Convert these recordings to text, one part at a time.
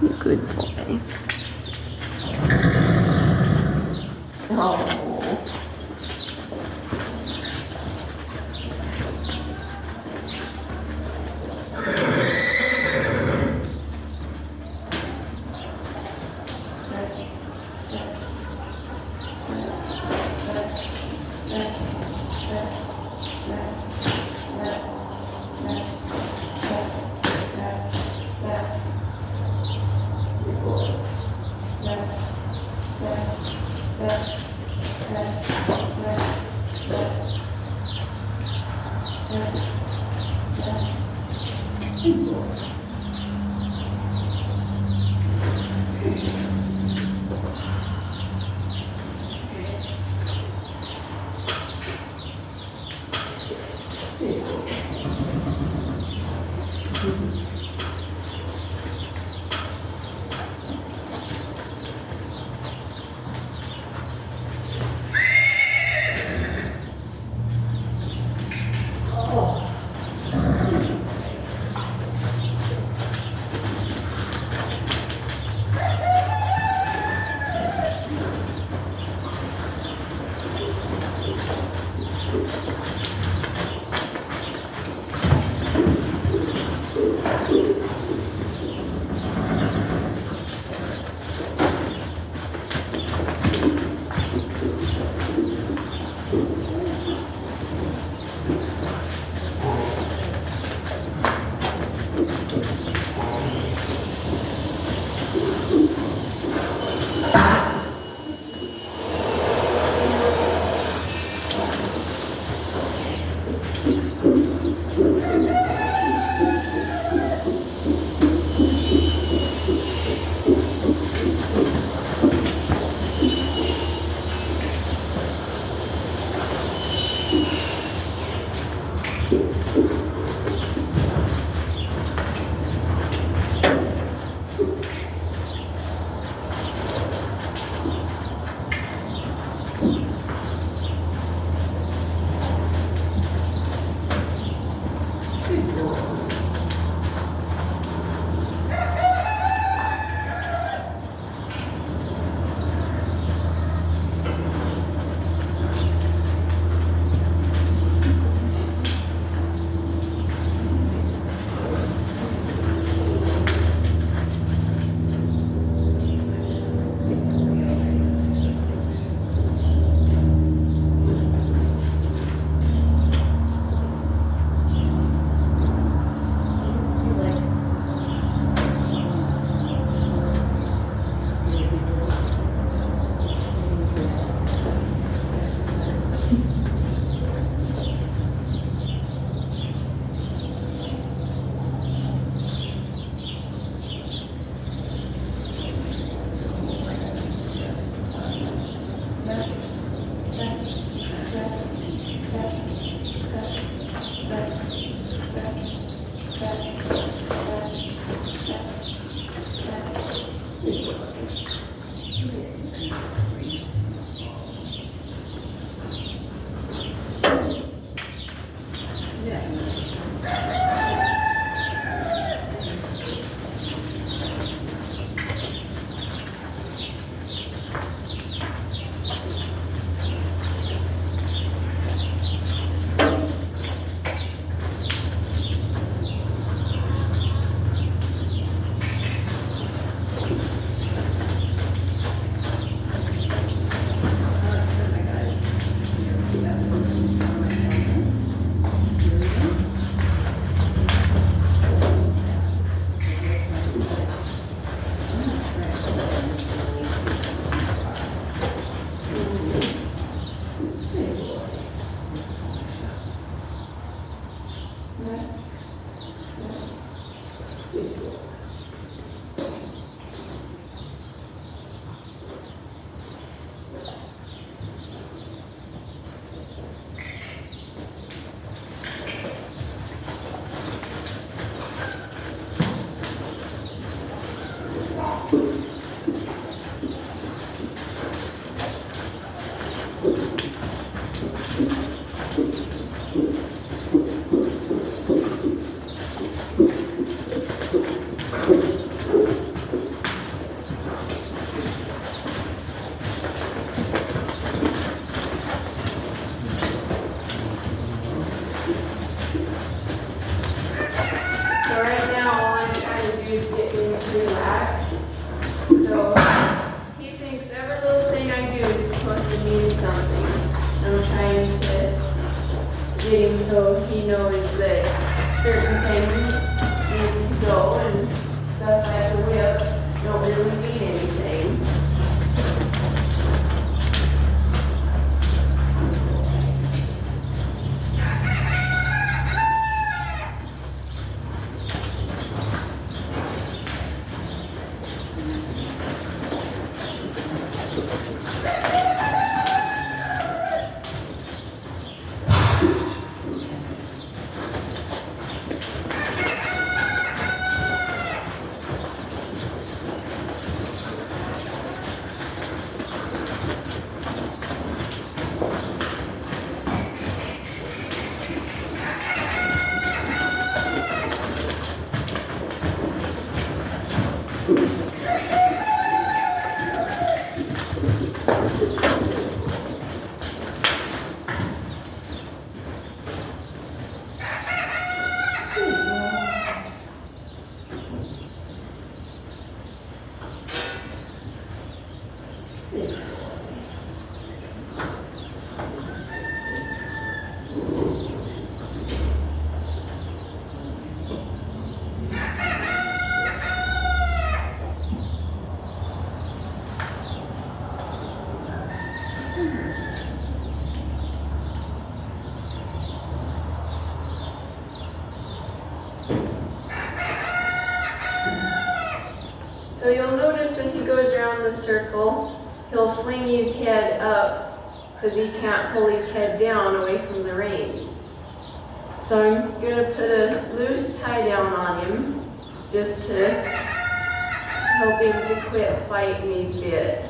Good boy. Oh. relax. So he thinks every little thing I do is supposed to mean something. I'm trying to get him so he knows that certain things need to go and stuff like the whip don't really mean anything. So you'll notice when he goes around the circle, he'll fling his head up because he can't pull his head down away from the reins. So I'm going to put a loose tie down on him just to help him to quit fighting his bit.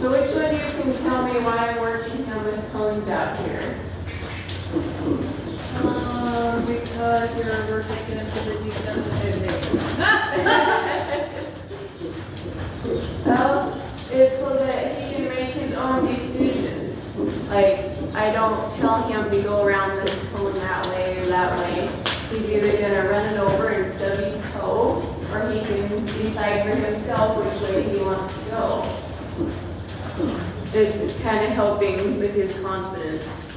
So which one of you can tell me why I'm working him with cones out here? Because we're taking him to the deep end of the Well, it's so that he can make his own decisions. Like, I don't tell him to go around this cone that way or that way. He's either gonna run it over and stub his toe, or he can decide for himself which way he wants to go. It's kind of helping with his confidence.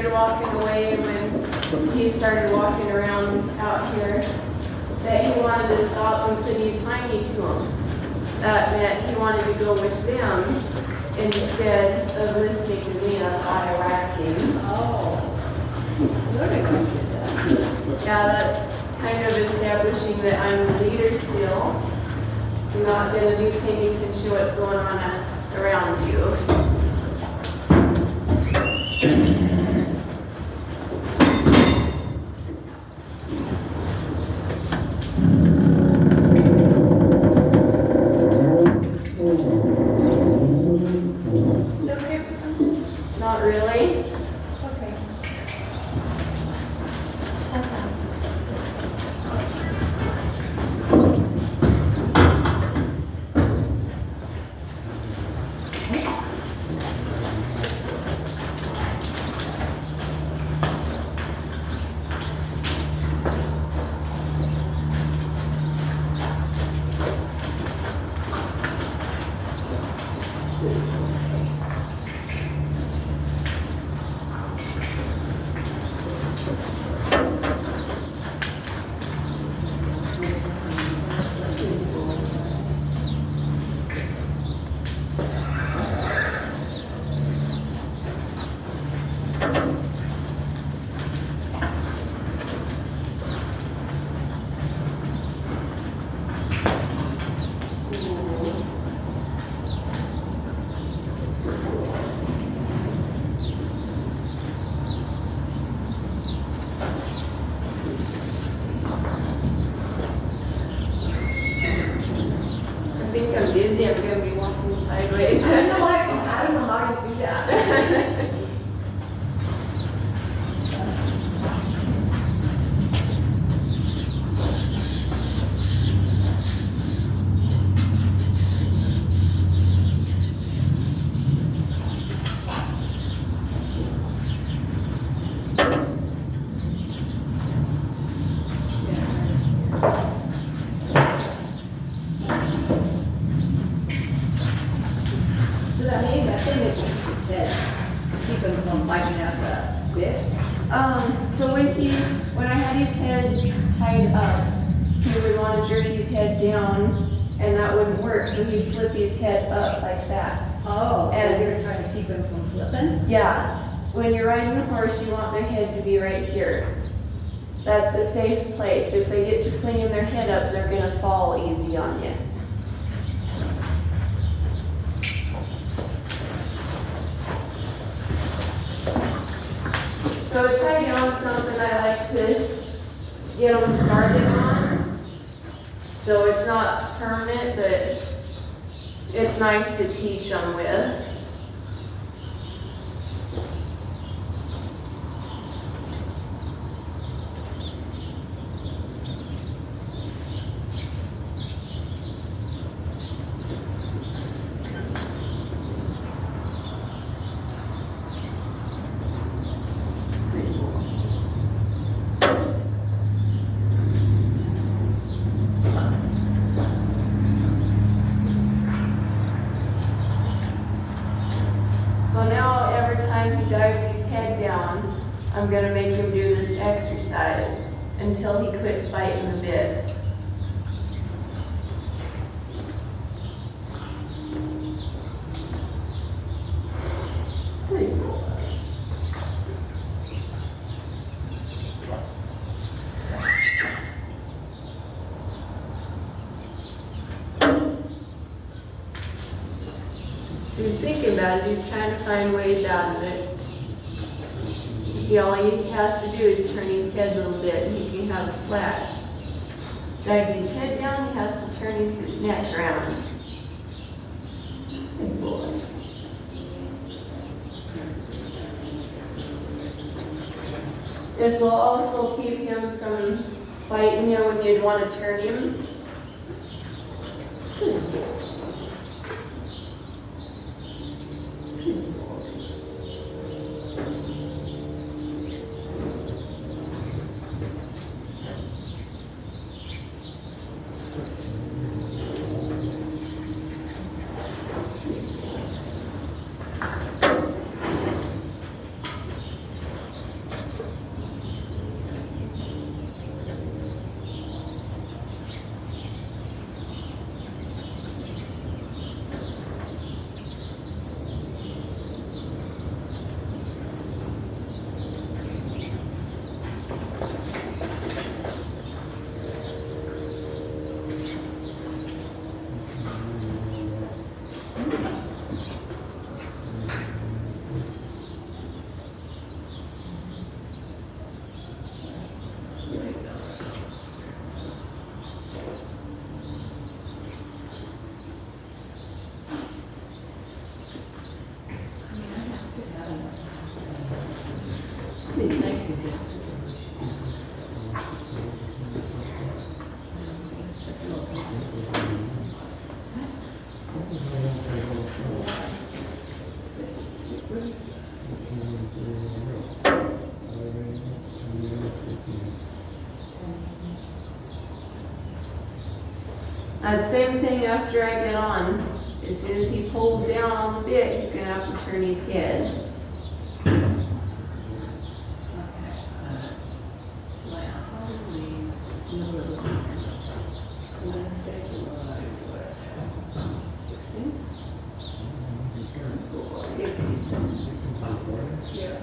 started walking away, and when he started walking around out here, that he wanted to stop and put his hiney to him. That meant he wanted to go with them instead of listening to me. That's why I whacked him. Oh. Very good at that. Yeah, that's kind of establishing that I'm the leader still. I'm not going to be paying attention to what's going on around you. Not really. Okay. I think I'm dizzy. I'm going to be walking sideways. I don't know how you do that. So that thing that you said, keep him from biting out the bit. So when I had his head tied up, he would want to jerk his head down, and that wouldn't work. So he'd flip his head up like that. Oh, so And- you're trying to keep him from flipping? Yeah. When you're riding a horse, you want their head to be right here. That's a safe place. If they get to flinging their head up, they're gonna fall easy on you. So tie down something I like to get them started on. So it's not permanent, but it's nice to teach them with. So now every time he dives his head down, I'm gonna make him do this exercise until he quits fighting the bit. Good boy. He's thinking about it, he's trying to find ways out of it. See, all he has to do is turn his head a little bit and he can have a slack. Dives his head down, he has to turn his neck around. Good boy. This will also keep him from fighting you when you'd want to turn him. Good boy. Same thing after I get on. As soon as he pulls down on the bit, he's gonna have to turn his head. Yeah.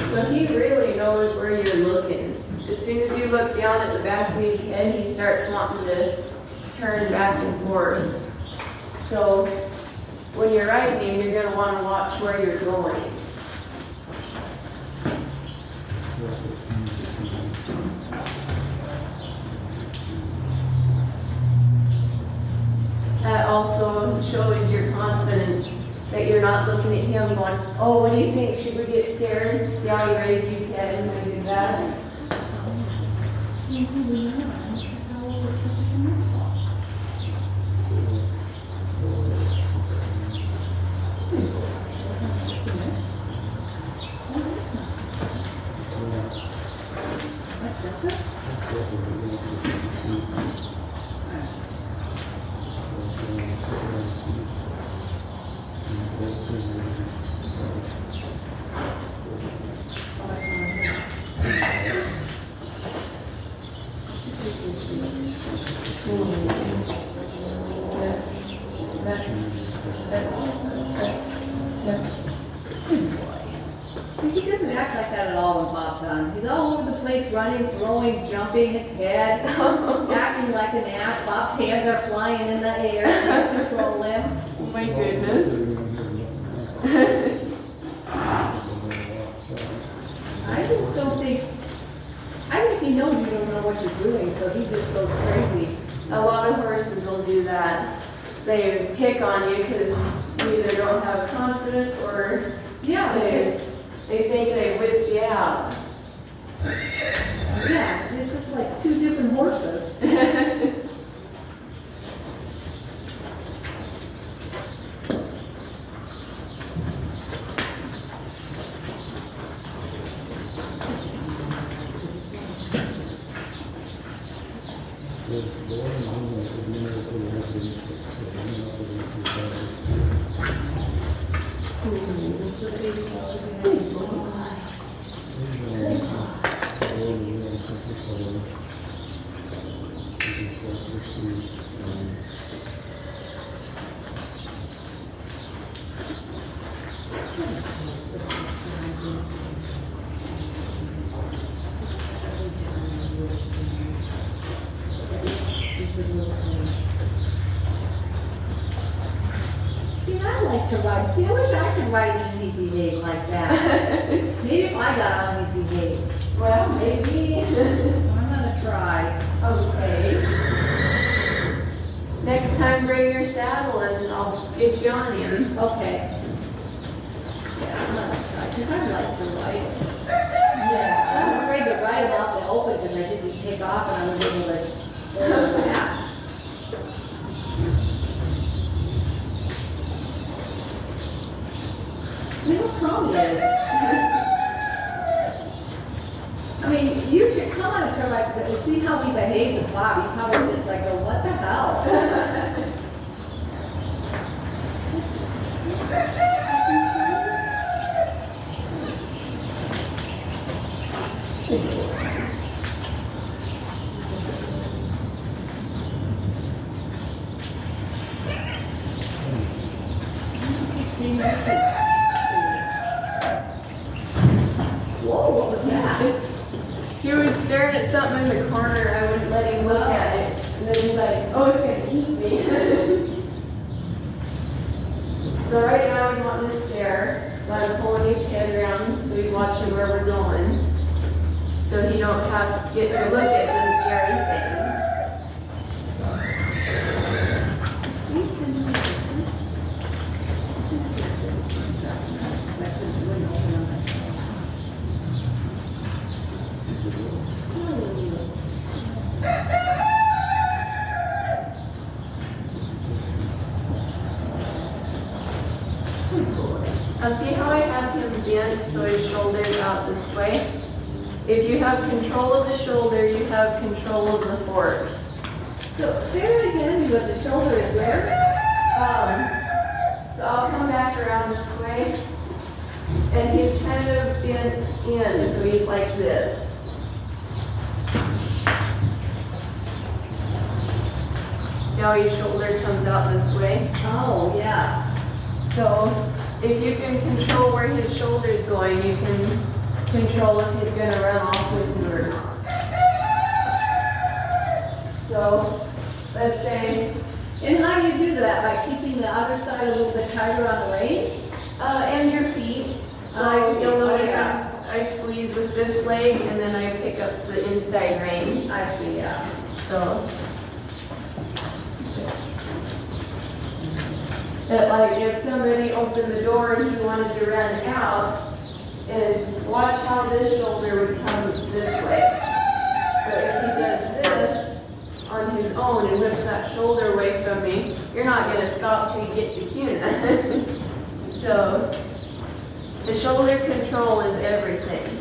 So he really knows where you're looking. As soon as you look down at the back of his head, he starts wanting to turn back and forth. So when you're riding him, you're gonna wanna watch where you're going. That also shows your confidence that you're not looking at him going, oh, what do you think? Should we get scared? See how he raised his head when I did that? He doesn't act like that at all when Bob's on. He's all over the place, running, throwing, jumping his head, acting like an ass. Bob's hands are flying in the air, can't control him. Oh my goodness. I just don't think, I think he knows you don't know what you're doing, so he just goes crazy. A lot of horses will do that. They pick on you because you either don't have confidence or they think they whipped you out. Yeah, it's just like two different horses. See, I like to ride. See, I wish I could ride an easy behave like that. Maybe if I got on easy behave. Well, maybe. I'm gonna try. Okay. Next time bring your saddle and I'll get you on him. Okay. Yeah, I'm gonna try, because I like to ride. Yeah. I'm afraid to ride him out the open because I didn't take off and I was able to go over that. Little Tommy is. I mean, you should come on and like, see how he behaves with Bob. He probably just like, oh, what the hell? Whoa, what was that? He was staring at something in the corner. I wouldn't let him look at it. And then he's like, oh, it's going to eat me. So right now he's wanting to stare, so I'm pulling his head around so he's watching where we're going. So he don't have to get to look at the scary thing. Now see how I have him bent so his shoulder's out this way? If you have control of the shoulder, you have control of the force. So say it again, but the shoulder is where? So I'll come back around this way. And he's kind of bent in, so he's like this. See how his shoulder comes out this way? Oh, yeah. So if you can control where his shoulder's going, you can control if he's going to run off with you or not. So let's say, And how do you do that? By keeping the other side a little bit tighter on the reins? and your feet. So you'll notice I squeeze with this leg and then I pick up the inside rein. I see, yeah. So, but like if somebody opened the door and he wanted to run out, and watch how this shoulder would come this way. So if he does this on his own and whips that shoulder away from me, you're not going to stop till you get to Cuna. So the shoulder control is everything.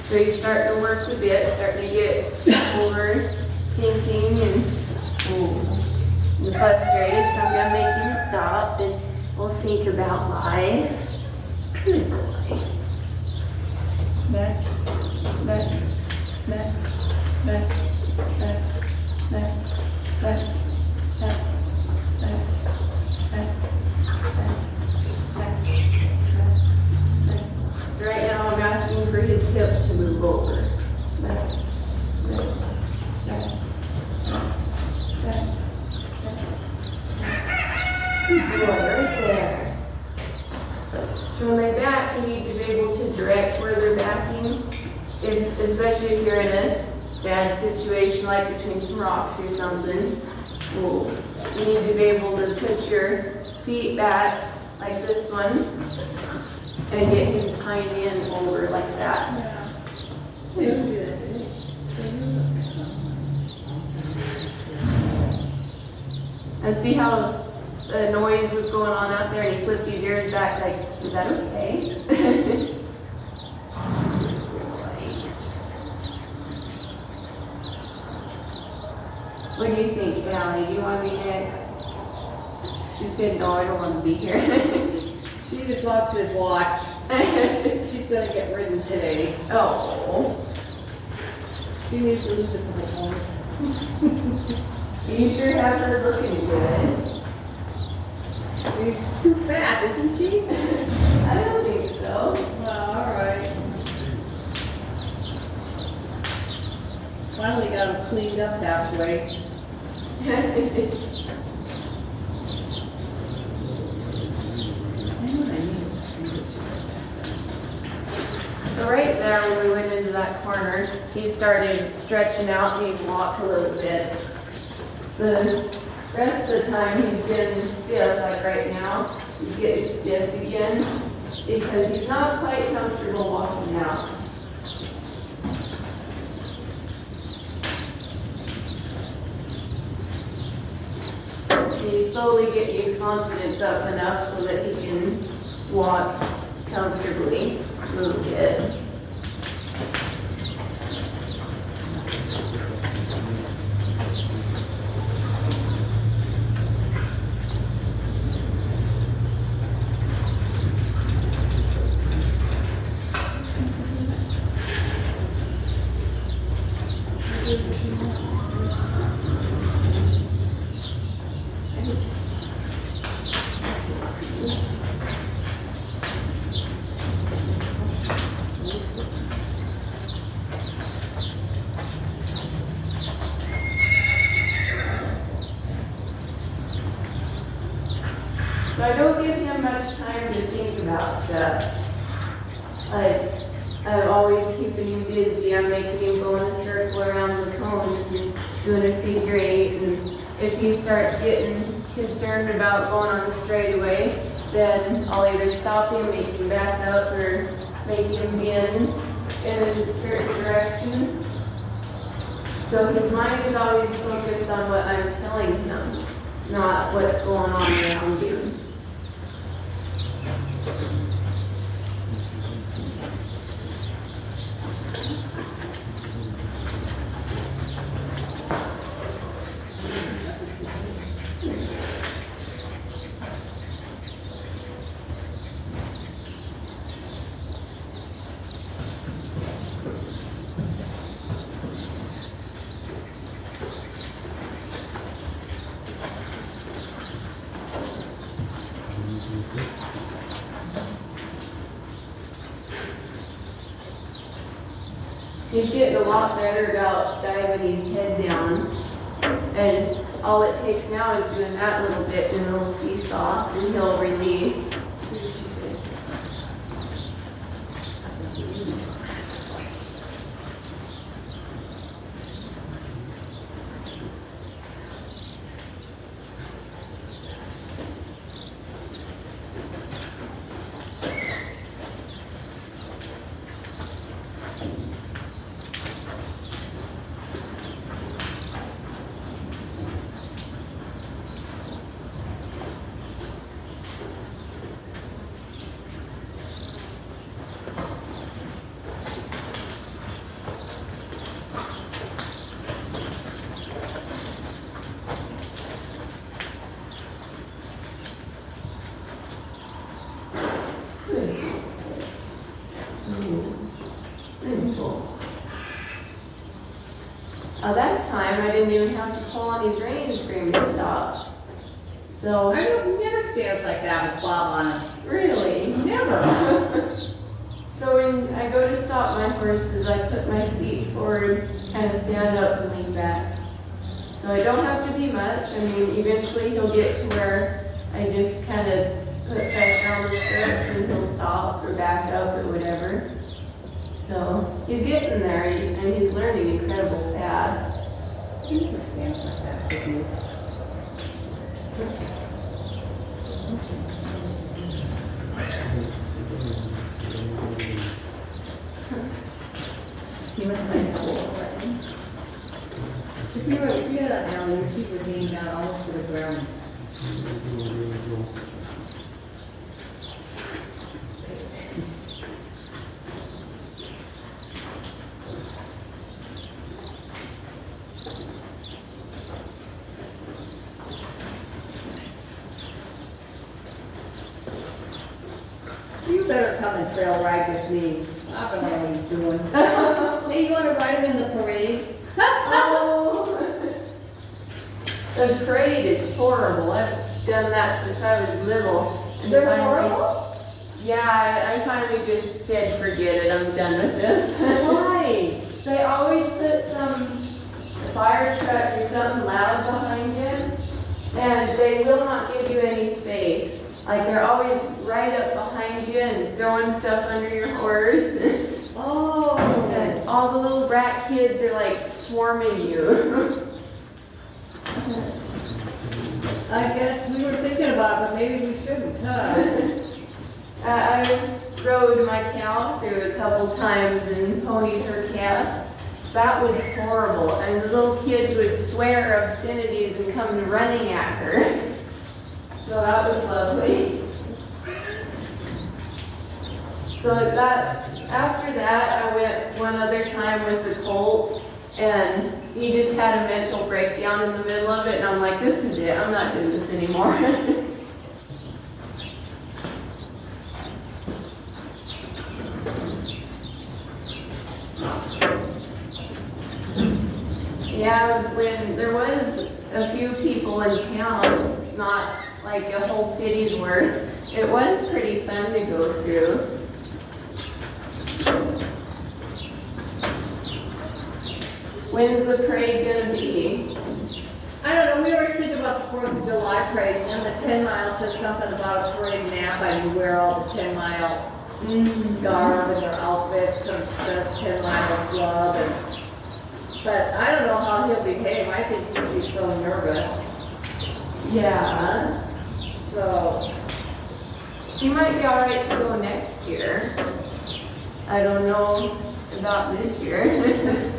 So he's starting to work the bit, starting to get over thinking and frustrated, so I'm going to make him stop and we'll think about life. Good boy. Back, back, back, back, back, back, back, back, back, back, back, back. So right now I'm asking for his hip to move over. Back, back, back, back. Good boy, right there. So on my back, you need to be able to direct where they're backing, especially if you're in a bad situation like between some rocks or something. You need to be able to put your feet back like this one and get his hind end over like that. Yeah. We don't do that, do we? And see how the noise was going on out there and he flipped his ears back like, is that okay? What do you think, Allie? Do you want to be next? She said, no, I don't want to be here. She just lost his watch. She's gonna get ridden today. Oh. She needs to lose a couple pounds. You sure have her looking good. She's too fat, isn't she? I don't think so. Well, all right. Finally got him cleaned up halfway. So right there, when we went into that corner, he started stretching out and he'd walk a little bit. The rest of the time he's been stiff, like right now. He's getting stiff again because he's not quite comfortable walking out. And you slowly get his confidence up enough so that he can walk comfortably a little bit. about stuff. Like, I'm always keeping him busy. I'm making him go in a circle around the cones and doing a figure eight. And if he starts getting concerned about going on the straightaway, then I'll either stop him, make him back up, or make him bend in a certain direction. So his mind is always focused on what I'm telling him, not what's going on around him. He's getting a lot better about diving his head down. And all it takes now is doing that little bit and it'll seesaw and he'll release. That time, I didn't even have to pull on his reins for him to stop. So, I don't, he never stands like that with Bob on him. really, Never. so when I go to stop my horses, I put my feet forward, kind of stand up and lean back. So I don't have to be much. I mean, eventually he'll get to where I just kind of put pressure on the stirrups and he'll stop or back up or whatever. So he's getting there and he's learning incredible fast. He never stands like that with you. He went like that. If you had that down, your feet would hang down almost to the ground. You better come and trail ride with me. I don't know what he's doing. Hey, you wanna ride him in the parade? Oh, the parade is horrible. I've done that since I was little. And They're finally- horrible? Yeah, I finally just said, forget it, I'm done with this. Why? They always put some fire truck or something loud behind them, and they will not give you any space. Like, they're always right up behind you and throwing stuff under your horse. Oh. And all the little brat kids are like swarming you. I guess we were thinking about it, but maybe we shouldn't, huh? I rode my cow through a couple times and ponied her calf. That was horrible. I mean, the little kids would swear obscenities and come running at her. So that was lovely. So after that, I went one other time with the colt, and he just had a mental breakdown in the middle of it, and I'm like, this is it, I'm not doing this anymore. Yeah, when there was a few people in town, not like a whole city's worth, it was pretty fun to go through. When's the parade gonna be? I don't know, we always think about the 4th of July parade, and the 10 mile says something about a parade nap, and you wear all the 10 mile garb and their outfits, and the 10 mile club, and, but I don't know how he'll behave, I think he'll be so nervous, Yeah. so, He might be alright to go next year. I don't know about this year.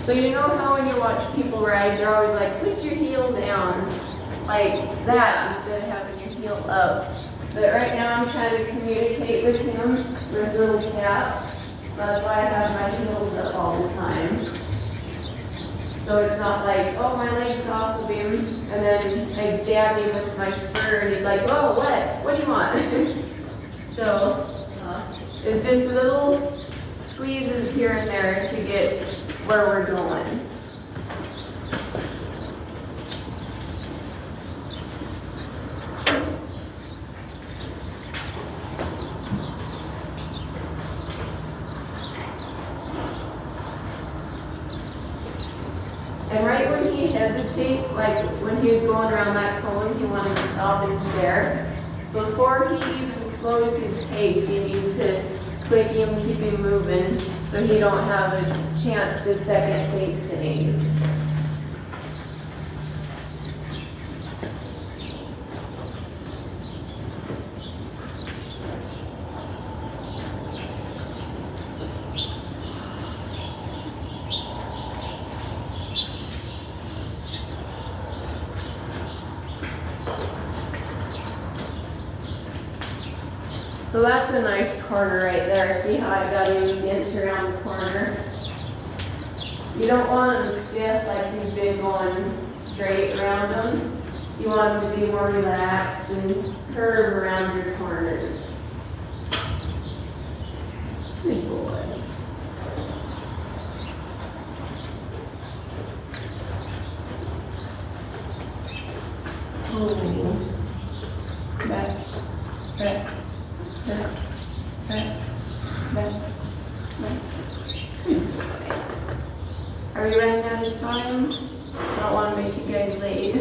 So you know how when you watch people ride, they're always like, put your heel down, like that, instead of having your heel up. But right now I'm trying to communicate with him with little taps. So that's why I have my heels up all the time. So it's not like, oh, my leg's off of him, and then I jab him with my spur, and he's like, oh, what? What do you want? So it's just little squeezes here and there to get where we're going. And right when he hesitates, like when he was going around that cone, he wanted to stop and stare. Before he even slows his pace, you need to click him, keep him moving, so he don't have a chance to second think things. So that's a nice corner right there. See how I got him bent around the corner? You don't want him stiff like he's been going straight around him. You want him to be more relaxed and curve around your corners. Good boy. Oh. Back. Back. Are we running out of time? I don't want to make you guys late.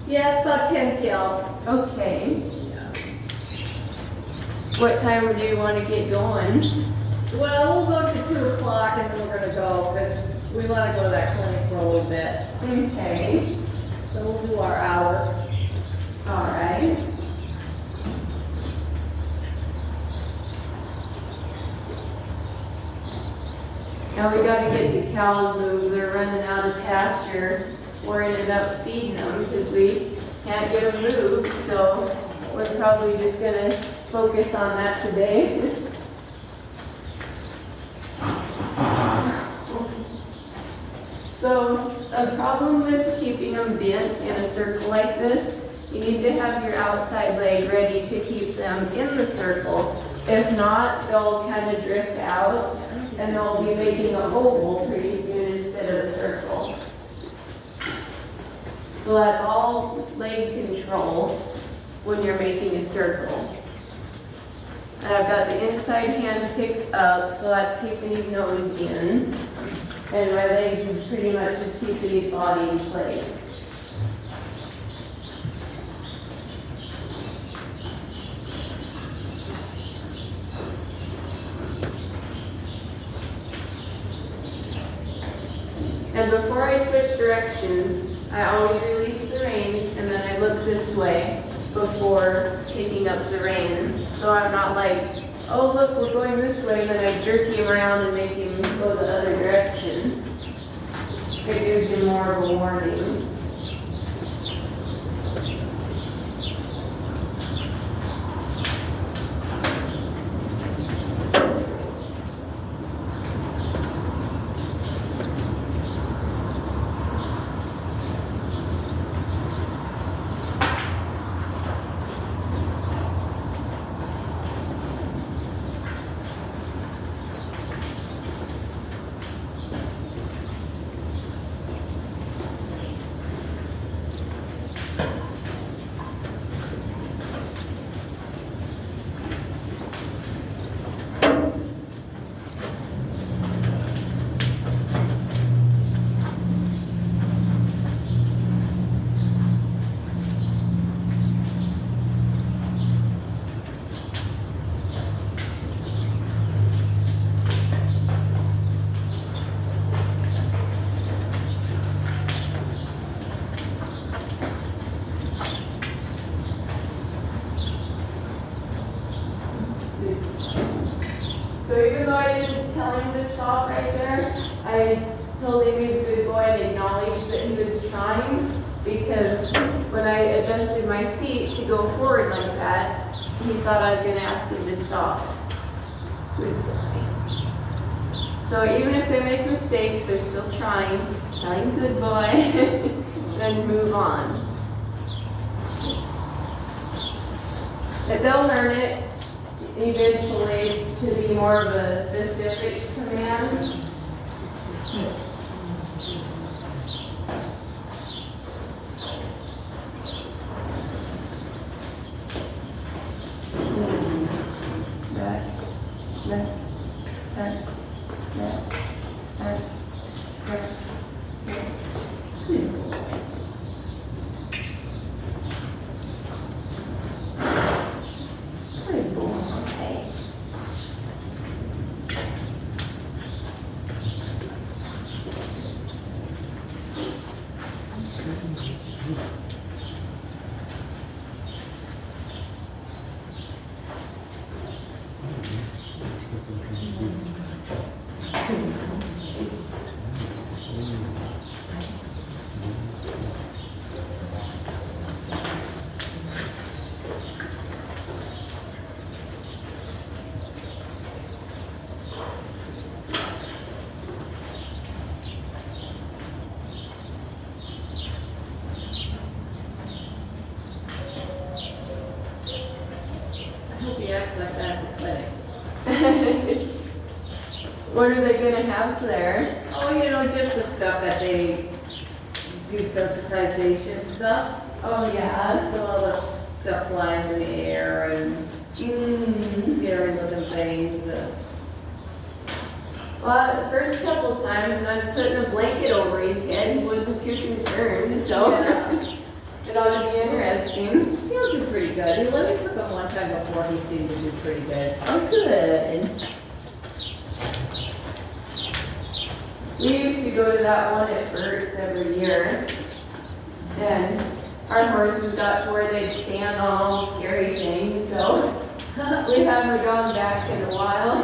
yeah, it's about 10 till. Okay. What time do you want to get going? Well, we'll go to 2 o'clock and then we're gonna go, because we wanna go to that clinic for a little bit. Okay. So we'll do our hour. All right. Now we gotta get the cows moved. They're running out of pasture. We're ended up feeding them because we can't get them moved. So we're probably just gonna focus on that today. So a problem with keeping them bent in a circle like this, you need to have your outside leg ready to keep them in the circle. If not, they'll kind of drift out and they'll be making a oval pretty soon instead of a circle. So that's all leg control when you're making a circle. And I've got the inside hand picked up, so that's keeping his nose in. And my legs is pretty much just keeping his body in place. And before I switch directions, I always release the reins and then I look this way before picking up the rein. So I'm not like, oh look, we're going this way, and then I jerk him around and make him go the other direction. It gives you more of a warning. didn't tell him to stop right there. I told him he's a good boy and acknowledged that he was trying, because when I adjusted my feet to go forward like that, he thought I was gonna ask him to stop. Good boy. So even if they make mistakes, they're still trying. Telling good boy, then move on. But they'll learn it eventually to be more of a specific command. Good boy. I hope he acts like that at the clinic. What are they gonna have there? Oh, you know, just the stuff that they do sensitization stuff. Oh, yeah. So all the stuff flying in the air and scary looking things. Well, the first couple times when I was putting a blanket over his head, he wasn't too concerned, so Yeah. it ought to be interesting. He'll do pretty good. He let me took him one time before, he seemed to do pretty good. Oh, good. We used to go to that one at Burt's every year, and our horses got to where they'd stand on all scary things, so we haven't gone back in a while.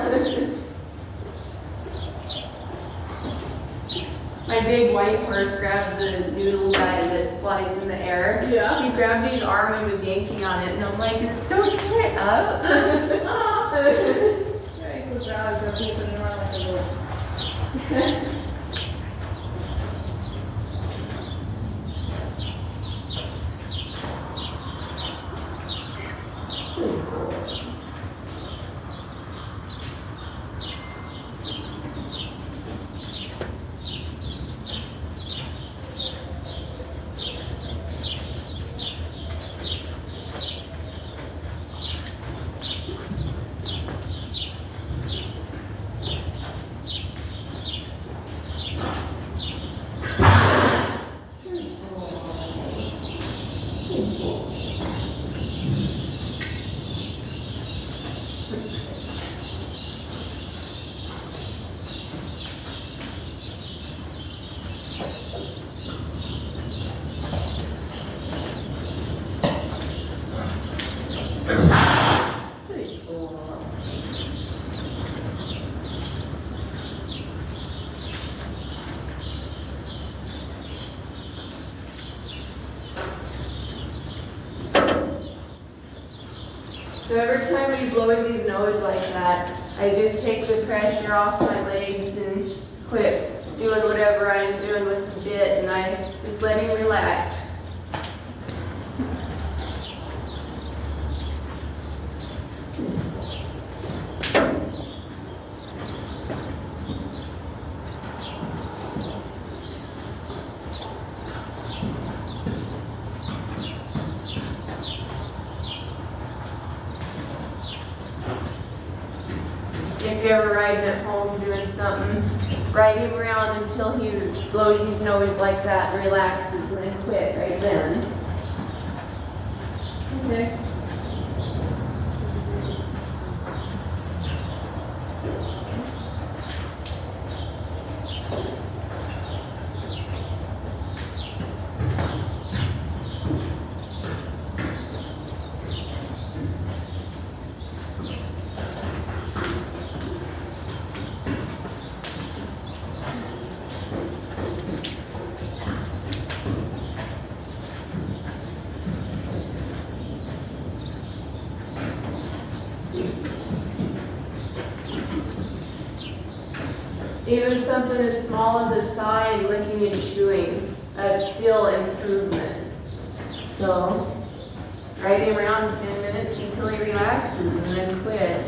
My big white horse grabbed the noodle guy that flies in the air. Yeah. He grabbed his arm and was yanking on it, and I'm like, don't tear it up. Right, so dogs are pooping around like a little. So every time he blows his nose like that, I just take the pressure off my legs and quit doing whatever I'm doing with the bit, and I just let him relax. If you're ever riding at home doing something, ride him around until he blows his nose like that, relaxes, and then quit right then. Okay. Even something as small as a sigh, licking and chewing, that's still improvement. So, ride him around 10 minutes until he relaxes and then quit.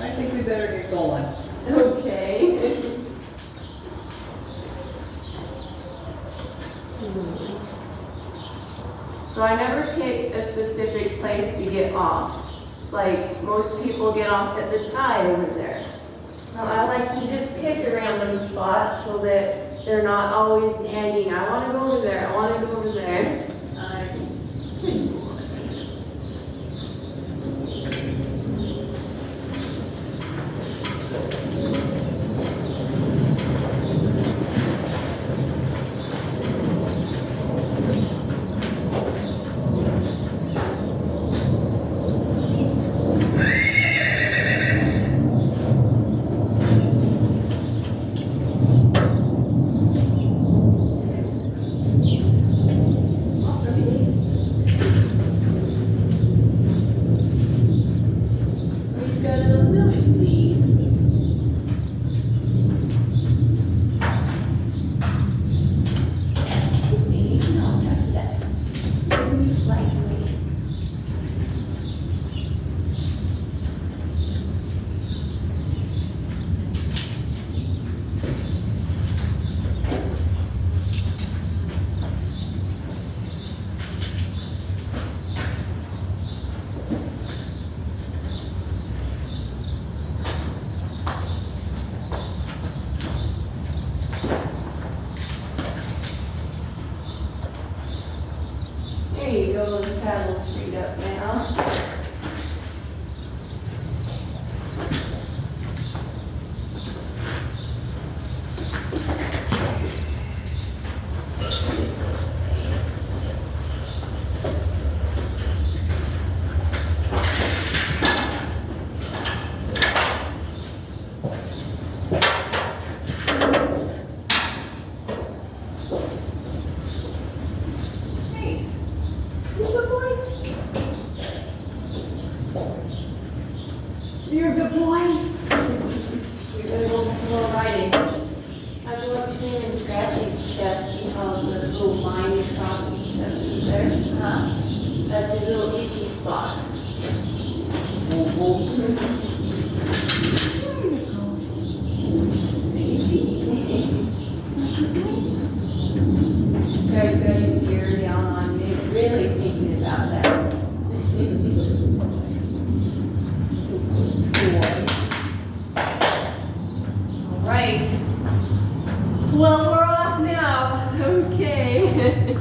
I think we better get going. Okay. So I never pick a specific place to get off. Like most people get off at the tide over there. No, I like to just pick a random spot so that they're not always nagging. I want to go over there. I want to go over there. He's got a little village lead. There you go, the saddle's freed up now. You're a good boy. You're gonna go back a little riding. I go up to him and scratch his chest. He calls the little line across his chest is there. That's his little itchy spot. So he's got his ear down on me. He's really thinking about that. Right. Well, we're off now. Okay.